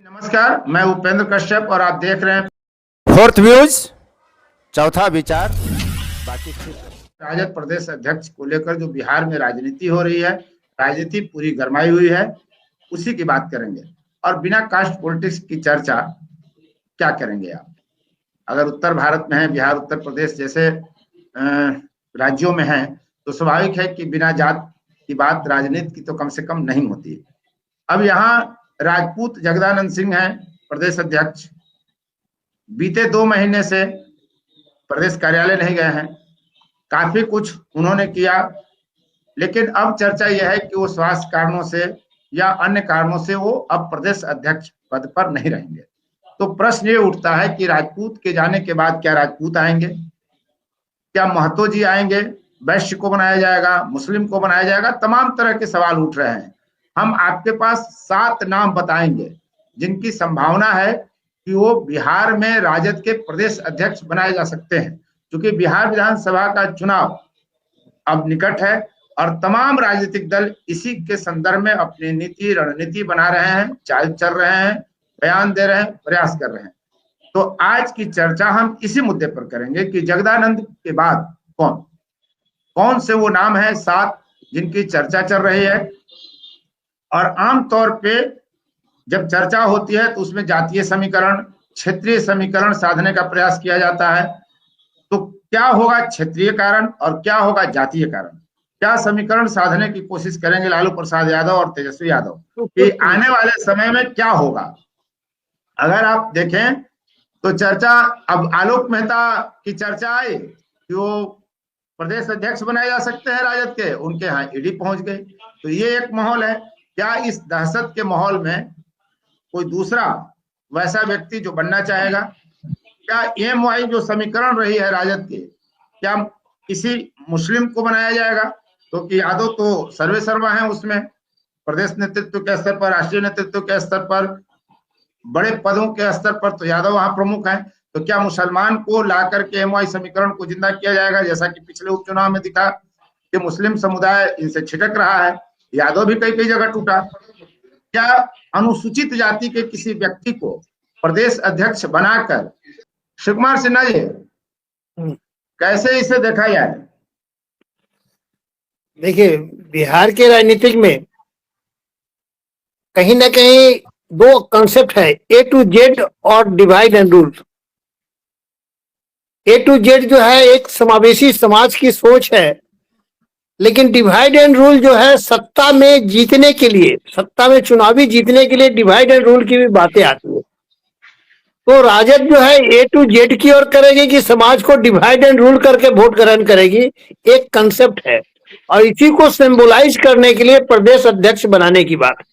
नमस्कार, मैं उपेंद्र कश्यप और आप देख रहे हैं फोर्थ व्यूज, चौथा विचार। बाकी राजद प्रदेश अध्यक्ष को लेकर जो बिहार में राजनीति हो रही है, राजनीति पूरी गरमाई हुई है, उसी की बात करेंगे। और बिना कास्ट पॉलिटिक्स की चर्चा क्या करेंगे आप? अगर उत्तर भारत में है, बिहार उत्तर प्रदेश जैसे राज्यों में है, तो स्वाभाविक है कि बिना जात की बात राजनीति की तो कम से कम नहीं होती। अब यहाँ राजपूत जगदानंद सिंह हैं प्रदेश अध्यक्ष, बीते 2 महीने से प्रदेश कार्यालय नहीं गए हैं। काफी कुछ उन्होंने किया, लेकिन अब चर्चा यह है कि वो स्वास्थ्य कारणों से या अन्य कारणों से वो अब प्रदेश अध्यक्ष पद पर नहीं रहेंगे। तो प्रश्न ये उठता है कि राजपूत के जाने के बाद क्या राजपूत आएंगे, क्या महतो जी आएंगे, वैश्य को बनाया जाएगा, मुस्लिम को बनाया जाएगा? तमाम तरह के सवाल उठ रहे हैं। हम आपके पास 7 नाम बताएंगे जिनकी संभावना है कि वो बिहार में राजद के प्रदेश अध्यक्ष बनाए जा सकते हैं, क्योंकि बिहार विधानसभा का चुनाव अब निकट है और तमाम राजनीतिक दल इसी के संदर्भ में अपनी नीति रणनीति बना रहे हैं, चाल चल रहे हैं, बयान दे रहे हैं, प्रयास कर रहे हैं। तो आज की चर्चा हम इसी मुद्दे पर करेंगे कि जगदानंद के बाद कौन से वो नाम है 7 जिनकी चर्चा चल रही है। और आमतौर पे जब चर्चा होती है तो उसमें जातीय समीकरण, क्षेत्रीय समीकरण साधने का प्रयास किया जाता है। तो क्या होगा क्षेत्रीय कारण और क्या होगा जातीय कारण? क्या समीकरण साधने की कोशिश करेंगे लालू प्रसाद यादव और तेजस्वी यादव कि आने वाले समय में क्या होगा? अगर आप देखें तो चर्चा अब आलोक मेहता की चर्चा आई कि वो प्रदेश अध्यक्ष बनाए जा सकते हैं राजद के, उनके यहाँ ईडी पहुंच गई। तो ये एक माहौल है। क्या इस दहशत के माहौल में कोई दूसरा वैसा व्यक्ति जो बनना चाहेगा? क्या एमवाई जो समीकरण रही है राजद के, क्या किसी मुस्लिम को बनाया जाएगा? तो कि यादव तो सर्वे सर्वा है उसमें, प्रदेश नेतृत्व के स्तर पर, राष्ट्रीय नेतृत्व के स्तर पर, बड़े पदों के स्तर पर तो यादव वहां प्रमुख हैं। तो क्या मुसलमान को ला करके एमवाई समीकरण को जिंदा किया जाएगा, जैसा कि पिछले उपचुनाव में दिखा कि मुस्लिम समुदाय इनसे छिटक रहा है, यादव भी कई जगह टूटा? क्या अनुसूचित जाति के किसी व्यक्ति को प्रदेश अध्यक्ष बनाकर शिव कुमार सिन्हा जी कैसे इसे देखा जाए? देखिए, बिहार के राजनीतिक में कहीं ना कहीं 2 कॉन्सेप्ट है, ए टू जेड और divide and rule. A to Z जो है एक समावेशी समाज की सोच है, लेकिन डिवाइड एंड रूल जो है सत्ता में जीतने के लिए, सत्ता में चुनावी जीतने के लिए डिवाइड एंड रूल की भी बातें आती है। तो राजद जो है ए टू जेड की ओर करेगी कि समाज को डिवाइड एंड रूल करके वोट ग्रहण करेगी, एक कंसेप्ट है। और इसी को सिंबलाइज करने के लिए प्रदेश अध्यक्ष बनाने की बात।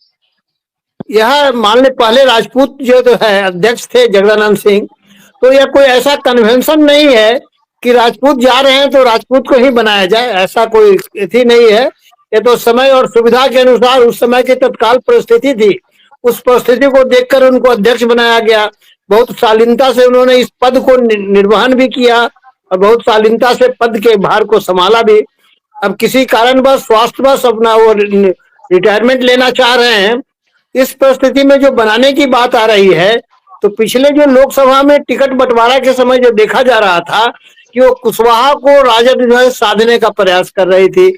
यह मान ले पहले राजपूत जो है अध्यक्ष थे जगदानंद सिंह, तो यह कोई ऐसा कन्वेंशन नहीं है कि राजपूत जा रहे हैं तो राजपूत को ही बनाया जाए, ऐसा कोई स्थिति नहीं है। ये तो समय और सुविधा के अनुसार उस समय की तत्काल परिस्थिति थी, उस परिस्थिति को देखकर उनको अध्यक्ष बनाया गया। बहुत शालीनता से उन्होंने इस पद को निर्वहन भी किया और बहुत शालीनता से पद के भार को संभाला भी। अब किसी कारणवश स्वास्थ्यवश अपना वो रिटायरमेंट लेना चाह रहे हैं। इस परिस्थिति में जो बनाने की बात आ रही है, तो पिछले जो लोकसभा में टिकट बंटवारा के समय जो देखा जा रहा था कि वो कुशवाहा को राजद जो है साधने का प्रयास कर रही थी।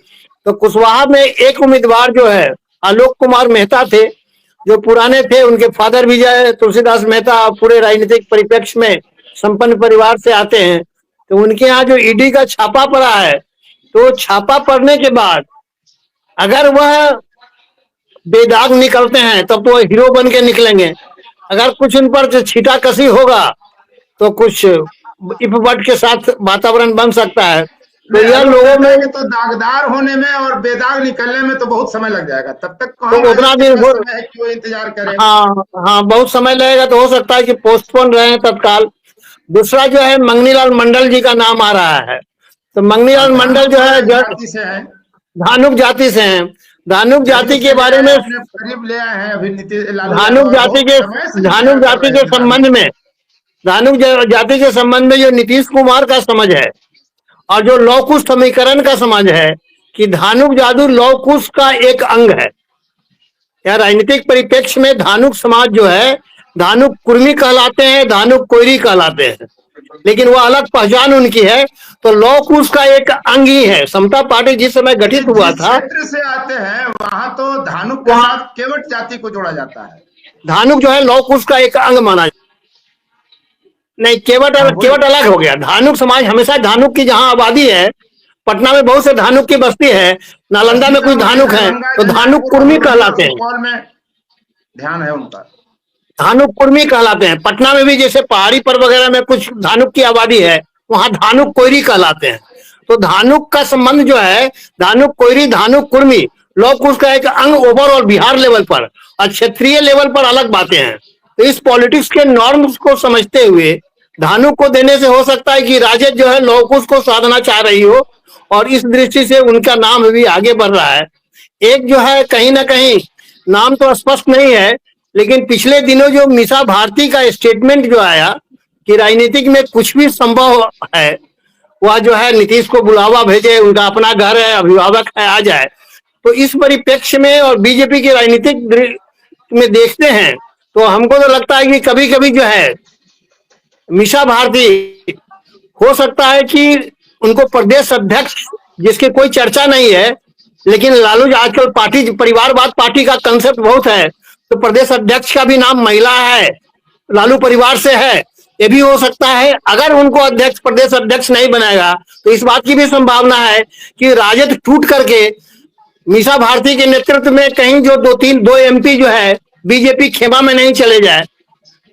तो कुशवाहा में एक उम्मीदवार जो है आलोक कुमार मेहता थे, जो पुराने थे, उनके फादर विजय तुलसीदास मेहता पूरे राजनीतिक परिप्रेक्ष्य में संपन्न परिवार से आते हैं। तो उनके यहाँ जो ईडी का छापा पड़ा है, तो छापा पड़ने के बाद अगर वह बेदाग निकलते हैं तब तो हीरो बन के निकलेंगे। अगर कुछ उन पर छीटा कसी होगा तो कुछ इपवट के साथ वातावरण बन सकता है। तो यह लोगों में तो दागदार होने में और बेदाग निकलने में तो बहुत समय लग जाएगा, तब तक तो उतना दिन है कि वो इंतजार करें। हाँ, बहुत समय लगेगा। तो हो सकता है कि पोस्टपोन रहे तत्काल। दूसरा जो है मंगनीलाल मंडल जी का नाम आ रहा है। तो मंगनीलाल मंडल जो है धानुक जाति से हैं। धानुक जाति के बारे में करीब ले आए हैं अभी धानुक जाति के संबंध में, धानुक जाति के संबंध में जो नीतीश कुमार का समझ है और जो लौह कुश समीकरण का समझ है कि धानुक जादू लौह कुश का एक अंग है। या राजनीतिक परिप्रेक्ष्य में धानुक समाज जो है धानुक कुर्मी कहलाते हैं, धानुक कोयरी कहलाते हैं, लेकिन वो अलग पहचान उनकी है। तो लौह कुश का एक अंग ही है। समता पार्टी जिस समय गठित हुआ जिस था, क्षेत्र से आते हैं वहां तो धानुक के वहाँ- साथ केवट जाति को जोड़ा जाता है। धानुक जो है लौह कुश का एक अंग माना नहीं, केवट अलग हो गया। धानुक समाज हमेशा धानुक की जहां आबादी है, पटना में बहुत से धानुक की बस्ती है, नालंदा में कुछ धानुक है, तो धानुक कुर्मी कहलाते हैं। सुपौल में ध्यान है उनका। धानुक कुर्मी कहलाते हैं। पटना में भी जैसे पहाड़ी पर वगैरह में कुछ धानुक की आबादी है, वहां धानुक कोयरी कहलाते हैं। तो धानुक का संबंध जो है, धानुक कोयरी, धानुक कुर्मी, लौह कुश का एक अंग ओवरऑल बिहार लेवल पर और क्षेत्रीय लेवल पर अलग बातें हैं। तो इस पॉलिटिक्स के नॉर्म्स को समझते हुए धानुक को देने से हो सकता है कि राजद जो है लौह कुश को साधना चाह रही हो, और इस दृष्टि से उनका नाम भी आगे बढ़ रहा है। एक जो है कहीं ना कहीं नाम तो स्पष्ट नहीं है, लेकिन पिछले दिनों जो मीसा भारती का स्टेटमेंट जो आया कि राजनीतिक में कुछ भी संभव है, वह जो है नीतीश को बुलावा भेजे, उनका अपना घर है, अभिभावक है, आ जाए। तो इस परिप्रेक्ष्य में और बीजेपी की राजनीतिक में देखते हैं तो हमको तो लगता है कि कभी कभी जो है मीसा भारती हो सकता है कि उनको प्रदेश अध्यक्ष, जिसकी कोई चर्चा नहीं है, लेकिन लालू आजकल पार्टी परिवारवाद पार्टी का कंसेप्ट बहुत है, तो प्रदेश अध्यक्ष का भी नाम महिला है, लालू परिवार से है। ये भी हो सकता है। अगर उनको अध्यक्ष, प्रदेश अध्यक्ष नहीं बनाएगा तो इस बात की भी संभावना है कि राजद टूट करके मीसा भारती के नेतृत्व में कहीं जो दो एमपी जो है बीजेपी खेमा में नहीं चले जाए।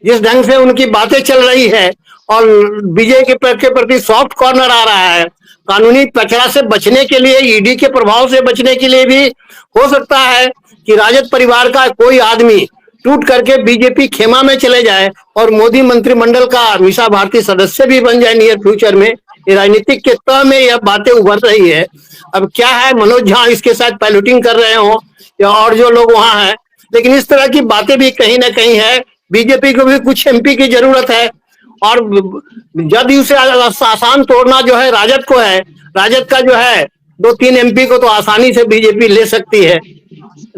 जिस ढंग से उनकी बातें चल रही है और बीजेपी के प्रति सॉफ्ट कॉर्नर आ रहा है, कानूनी पचड़ा से बचने के लिए, ईडी के प्रभाव से बचने के लिए भी हो सकता है कि राजद परिवार का कोई आदमी टूट करके बीजेपी खेमा में चले जाए और मोदी मंत्रिमंडल का मीसा भारती सदस्य भी बन जाए नियर फ्यूचर में। ये राजनीतिक के तह में यह बातें उभर रही है। अब क्या है, मनोज झा इसके साथ पायलटिंग कर रहे हो या और जो लोग वहां हैं, लेकिन इस तरह की बातें भी कहीं ना कहीं है। बीजेपी को भी कुछ एमपी की जरूरत है, और जदयू से आसान तोड़ना जो है राजद को है। राजद का जो है 2-3 एमपी को तो आसानी से बीजेपी ले सकती है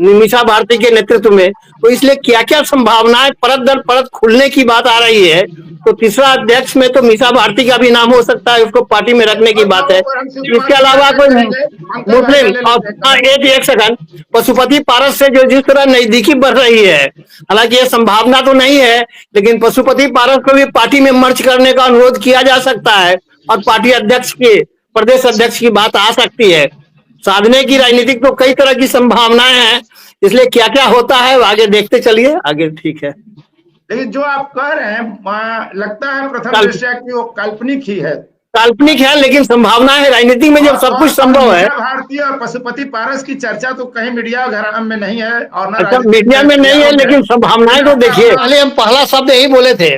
मीसा भारती के नेतृत्व में। तो इसलिए क्या क्या संभावनाएं परत दर परत खुलने की बात आ रही है। तो तीसरा अध्यक्ष में तो मीसा भारती का भी नाम हो सकता है, उसको पार्टी में रखने की बात है। इसके अलावा कोई मुस्लिम, एक सेकंड, पशुपति पारस से जो जिस तरह नजदीकी बढ़ रही है, हालांकि ये संभावना तो नहीं है, लेकिन पशुपति पारस को भी पार्टी में मर्ज करने का अनुरोध किया जा सकता है और पार्टी अध्यक्ष के, प्रदेश अध्यक्ष की बात आ सकती है। साधने की राजनीतिक तो कई तरह की संभावनाएं हैं, इसलिए क्या क्या होता है आगे देखते चलिए। आगे ठीक है, लेकिन जो आप कह रहे हैं लगता है प्रथम दृष्टया कि वो काल्पनिक ही है। काल्पनिक है, लेकिन संभावना है। राजनीति में जब सब कुछ संभव है। भारतीय और पशुपति पारस की चर्चा तो कहीं मीडिया घराना में नहीं है और अच्छा, मीडिया में नहीं है, लेकिन संभावनाएं तो देखिए। पहले हम पहला शब्द यही बोले थे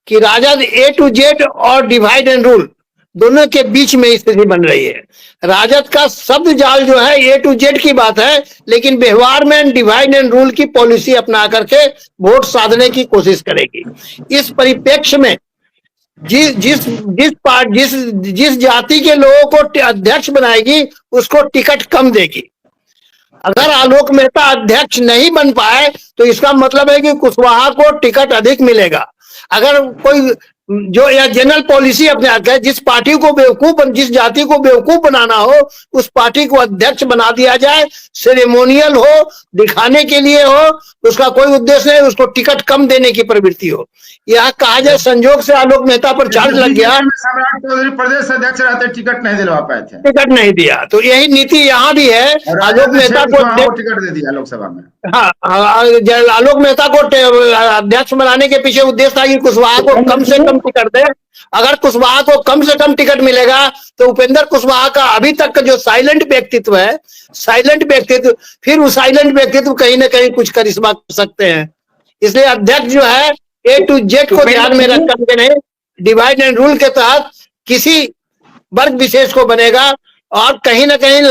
कि राजद A to Z और डिवाइड एंड रूल दोनों के बीच में स्थिति बन रही है। राजद का शब्द जाल जो है A to Z की बात है, लेकिन व्यवहार में डिवाइड एंड रूल की पॉलिसी अपना करके वोट साधने की कोशिश करेगी। इस परिप्रेक्ष्य में जिस जाति के लोगों को अध्यक्ष बनाएगी उसको टिकट कम देगी। अगर आलोक मेहता अध्यक्ष नहीं बन पाए तो इसका मतलब है कि कुशवाहा को टिकट अधिक मिलेगा। अगर कोई जो यह जनरल पॉलिसी अपने हाथ है, जिस पार्टी को बेवकूफ, जिस जाति को बेवकूफ बनाना हो उस पार्टी को अध्यक्ष बना दिया जाए, सेरेमोनियल हो, दिखाने के लिए हो, उसका कोई उद्देश्य नहीं, उसको टिकट कम देने की प्रवृत्ति हो। यह कहा जाए संजोग से आलोक मेहता पर चार्ज लग गया, प्रदेश अध्यक्ष रहते टिकट नहीं दिलवा पाए थे, टिकट नहीं दिया, तो यही नीति यहाँ भी है। आलोक मेहता को टिकट दे दिया लोकसभा में। हाँ, आलोक मेहता को अध्यक्ष बनाने के पीछे उद्देश्य था कि कुशवाहा को कम से कम टिकट दे। अगर कुशवाहा को कम से कम टिकट मिलेगा तो उपेंद्र कुशवाहा का अभी तक का जो साइलेंट व्यक्तित्व है, साइलेंट व्यक्तित्व, फिर वो साइलेंट व्यक्तित्व कहीं ना कहीं कुछ करिश्मा कर सकते हैं। इसलिए अध्यक्ष जो है A to Z को ध्यान में रख करके नहीं, डिवाइड एंड रूल के तहत किसी वर्ग विशेष को बनेगा। और कहीं ना कहीं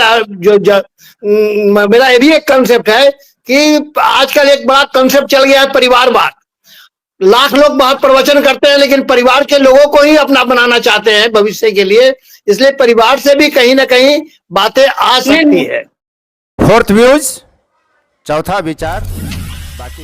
मेरा ये भी एक कंसेप्ट है कि आजकल एक बड़ा कंसेप्ट चल गया है परिवारवाद। लाख लोग बहुत प्रवचन करते हैं, लेकिन परिवार के लोगों को ही अपना बनाना चाहते हैं भविष्य के लिए। इसलिए परिवार से भी कहीं ना कहीं बातें आ सकती है। फोर्थ व्यूज, चौथा विचार, बाकी